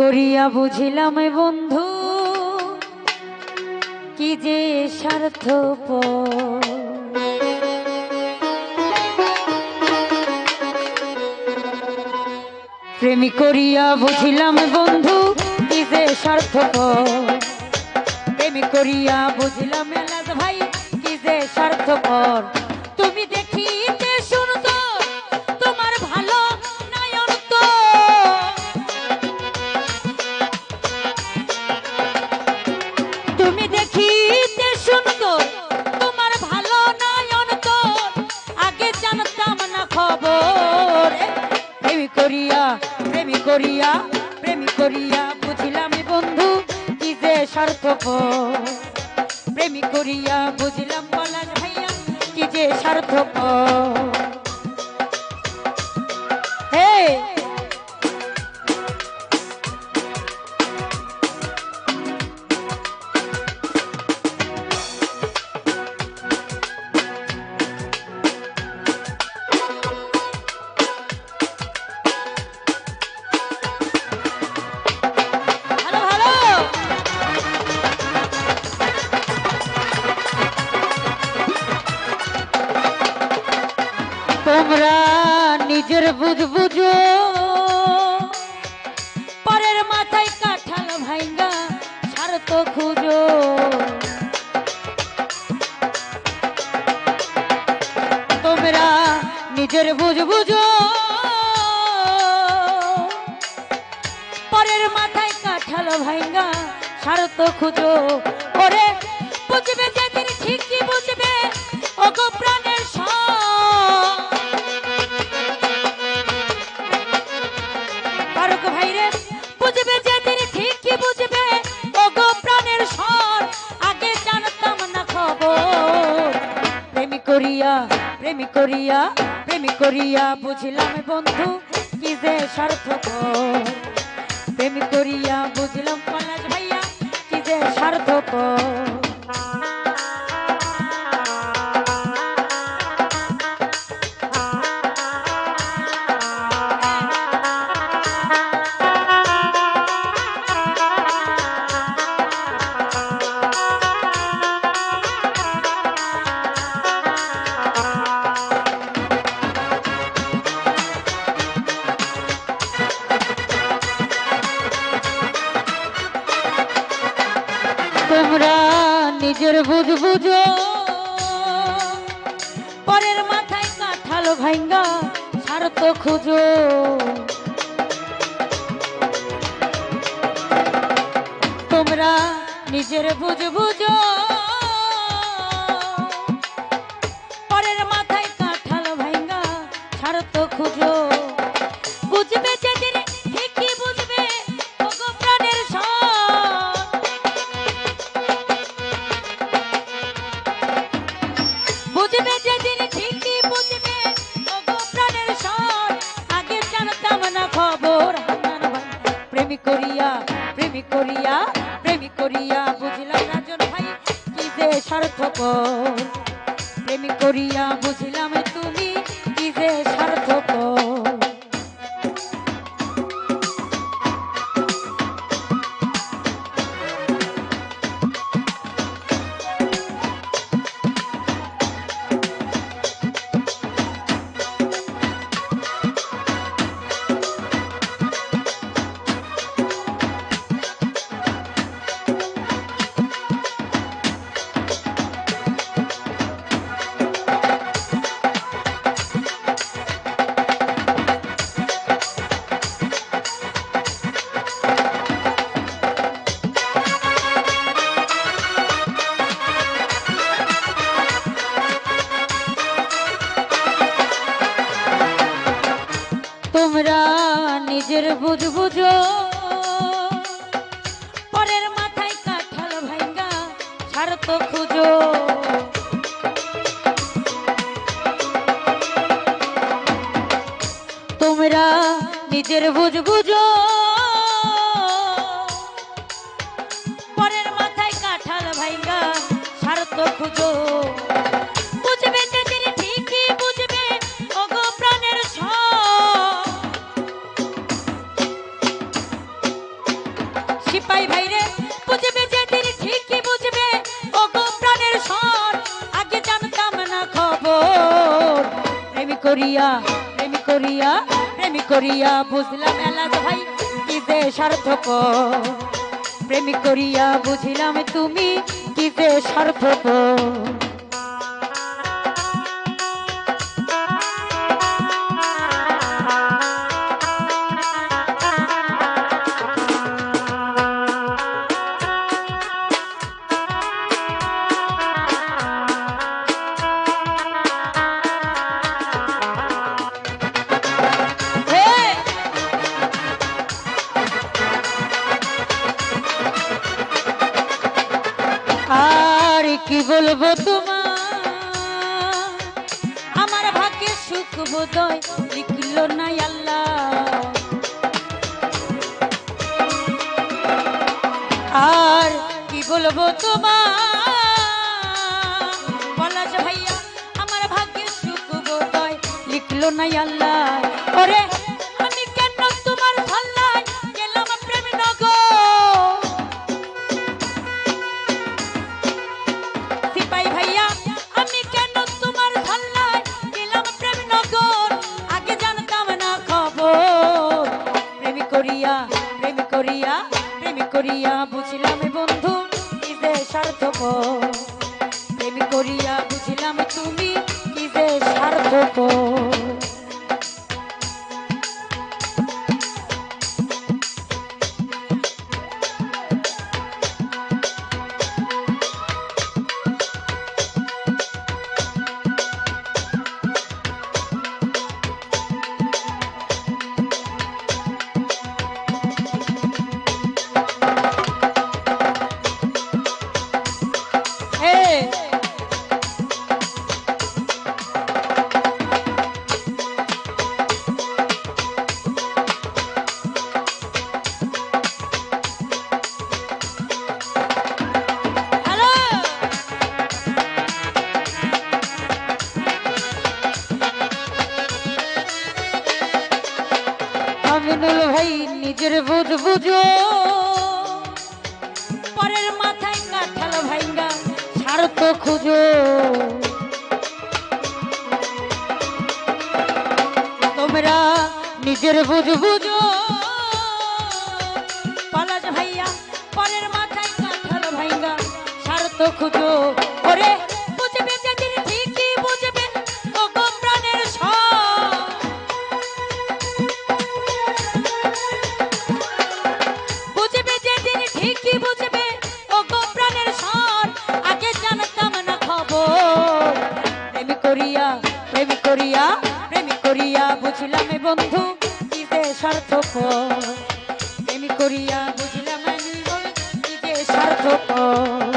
করিয়া বুঝিলাম বন্ধু কি যে স্বার্থপর। প্রেমী করিয়া বুঝিলাম বন্ধু কি যে স্বার্থপর। প্রেমী করিয়া বুঝিলাম এলাজ ভাই কি যে স্বার্থপর। তুমি দেখিতে শুনতো তোমার ভালো নয়ন তো, তুমি দেখিতে শুনতো তোমার ভালো নয়ন তো, আগে জানতাম না খবর। প্রেমী করিয়া প্রেমী করিয়া প্রেমী করিয়া বুঝিলাম বন্ধু কি যে স্বার্থপর। প্রেমী করিয়া বুঝিলাম পলাশ ভাইয়া কি যে স্বার্থপর। হে তোমরা নিজের বুঝ বুঝো, পরের মাথায় কাঁঠাল ভাঙ্গা স্বার্থ খুঁজো। তোমরা নিজের বুঝ বুঝো, পরের মাথায় কাঁঠাল ভাঙ্গা স্বার্থ খুঁজো। ওরে বুঝবে যেদিন ঠিকই বুঝবে ওগো প্রাণের ফারুক ভাইরে, বুঝবে যেদিন ঠিকই বুঝবে ওগো প্রাণের স্বর, আগে জানতাম না খবর। প্রেমী করিয়া প্রেমী করিয়া প্রেমী করিয়া বুঝিলাম বন্ধু কি যে স্বার্থপর। প্রেমী করিয়া বুঝলাম পলাশ ভাইয়া কি যে স্বার্থপর। তোমরা নিজের বুঝ বুঝো, পরের মাথায় কাঁঠাল ভাঙ্গা স্বার্থ খুঁজো। তোমরা নিজের বুঝ বুঝো, পরের মাথায় কাঁঠাল ভাঙ্গা স্বার্থ খুঁজো। বুঝবে যেদিন ঠিকই বুঝবে ওগো প্রাণের স্বর। বুঝবে যেদিন ঠিকই বুঝবে ওগো প্রাণের স্বর, আগে জানতাম না খবর। প্রেমী করিয়া প্রেমী করিয়া প্রেমী করিয়া বুঝলাম রাজন ভাই কি যে স্বার্থপর। প্রেমী করিয়া বুঝলাম তুমি কি যে স্বার্থপর। তোমরা নিজের বুঝ বুঝো, পরের মাথায় কাঁঠাল ভাঙ্গা স্বার্থ খুঁজো। তোমরা নিজের বুঝ বুঝো, পরের মাথায় কাঁঠাল ভাঙ্গা স্বার্থ খুঁজো। বুঝবে যেদিন ঠিকই বুঝবে ওগো প্রাণের স্বর। সিপাই ভাইরে বুঝবে যেদিন ঠিকই বুঝবে ওগো প্রাণের স্বর আগে জানতাম না খবর প্রেমী করিয়া প্রেমী করিয়া প্রেমী করিয়া বুঝলাম এলাজ ভাই কি যে সার্থকর প্রেমী করিয়া বুঝিলাম তুমি কি যে সার্থকর আর কি বলবো তোমার আমার ভাগ্যে সুখ বোধয় লিখল না আল্লাহ আর কি বলবো তোমার পলাশ ভাইয়া আমার ভাগ্যে সুখ বোধয় লিখল না আল্লাহ ওরে আমি কেন তোমার ভাল্লায় গেলাম প্রেম নগর সিপাই ভাইয়া আমি কেন তোমার ভাল্লায় গেলাম প্রেম নগর আগে জানতাম না খবর প্রেমী করিয়া প্রেমী করিয়া প্রেমী করিয়া বুঝলাম বন্ধু কি যে সার্থকর প্রেমী করিয়া বুঝলাম তুমি কি যে সার্থকর আমিনুল ভাই নিজের বুঝ বুঝো পরের মাথায় কাঁঠাল ভাইঙ্গা স্বার্থ খুঁজো তোমরা নিজের বুঝ বুঝো পলাশ ভাইয়া পরের মাথায় কাঁঠাল ভাইঙ্গা স্বার্থ খুঁজো ওরে বুঝবে যেদিন ঠিকই বুঝবে ওগো প্রাণের স্বর বুঝবে যেদিন ঠিকই বুঝবে ওগো প্রাণের স্বর আগে জানতাম না খবর প্রেমী করিয়া প্রেমী করিয়া প্রেমী করিয়া বুঝলাম বন্ধু কি যে সার্থকর প্রেমী করিয়া বুঝলাম কি যে সার্থকর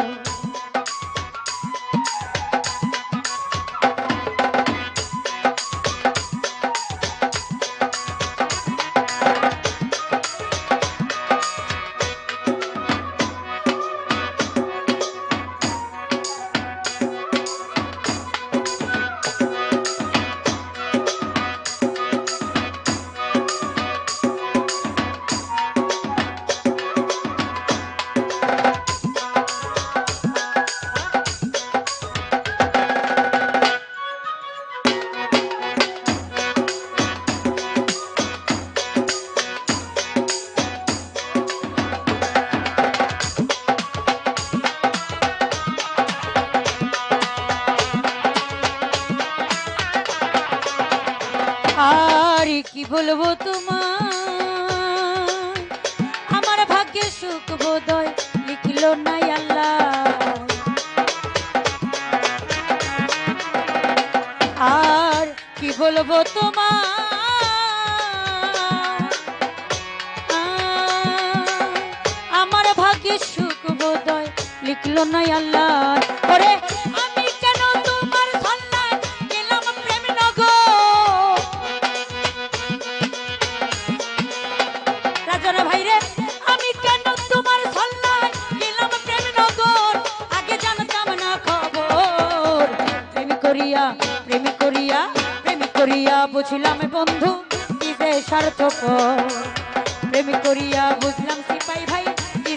আর কি বলবো তোমার আমার ভাগ্যে সুখ বোধয় লিখল না আল্লাহ আর কি বলবো তোমার আমার ভাগ্যে সুখ বোধয় লিখল না আল্লাহ ওরে আমি কেন তোমার ভাল্লায় গেলাম প্রেম নগর রাজনা ভাইরে আমি কেন তোমার ভাল্লায় গেলাম প্রেম নগর আগে জানতাম না খবর প্রেমী করিয়া প্রেমী করিয়া প্রেমী করিয়া বুঝলাম বন্ধু কি যে সার্থকর প্রেমী করিয়া বুঝলাম সিপাই ভাই কি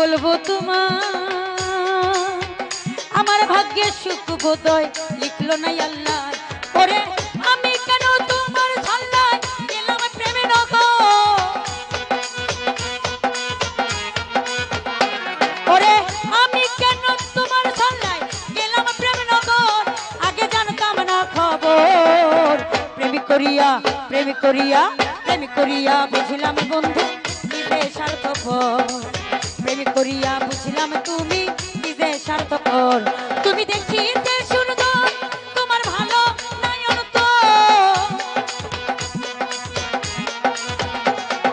বলবো তোমার আমার ভাগ্যে সুখ বোধয় লিখলো না আল্লাহ ওরে আমি কেন তোমার ছল্লায় গেলাম প্রেমে নগর ওরে আমি কেন তোমার ছল্লায় গেলাম প্রেমে নগর আগে জানতাম না খবর প্রেমিক করিয়া প্রেমিক করিয়া প্রেমিক করিয়া বুঝলাম বন্ধু কি যে স্বার্থপর প্রেমিক করিয়া বুঝলাম তুমি কি যে স্বার্থপর তুমি দেখিতে সুন্দর তোমার ভালো নয়ন তো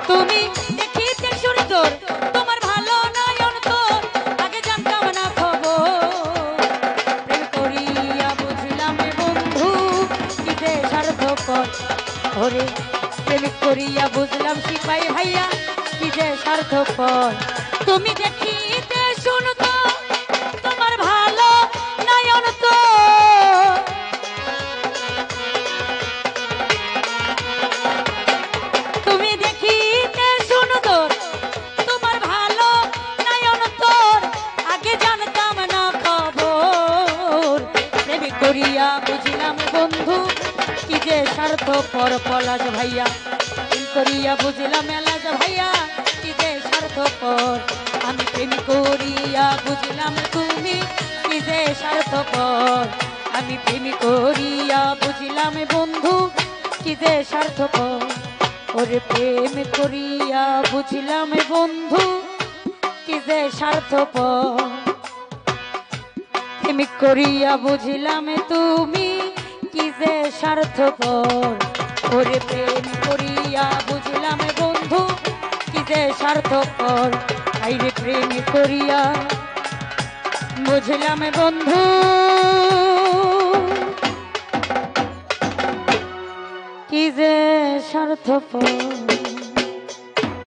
তুমি দেখিতে সুন্দর তোমার ভালো নয়ন তো আগে জানতাম না খবর প্রেমিক করিয়া বুঝলাম বন্ধু কি যে স্বার্থপর ওরে প্রেমিক করিয়া বুঝলাম সিপাই ভাইয়া কি যে স্বার্থপর তুমি দেখিতে শুনতো তোমার ভালো নয়ন তো তুমি দেখিতে সুন্দর তোমার ভালো নয়ন তোর আগে জানতাম না খবর প্রেমিক করিয়া বুঝলাম বন্ধু কি যে স্বার্থপর পলাশ ভাইয়া করিয়া বুঝলাম এলাজ ভাইয়া কি যে স্বার্থপর আমি প্রেমিক করিয়া বুঝলাম তুমি কি যে স্বার্থপর আমি প্রেমিক করিয়া বুঝলাম বন্ধু কি যে স্বার্থপর ওরে প্রেম করিয়া বুঝলাম বন্ধু কি যে স্বার্থপর প্রেমিক করিয়া বুঝলাম তুমি কি যে স্বার্থপর ওরে প্রেম করিয়া বুঝলাম বন্ধু কি যে স্বার্থপর আইরে প্রেম করিয়া বুঝলাম বন্ধু কি যে স্বার্থপর।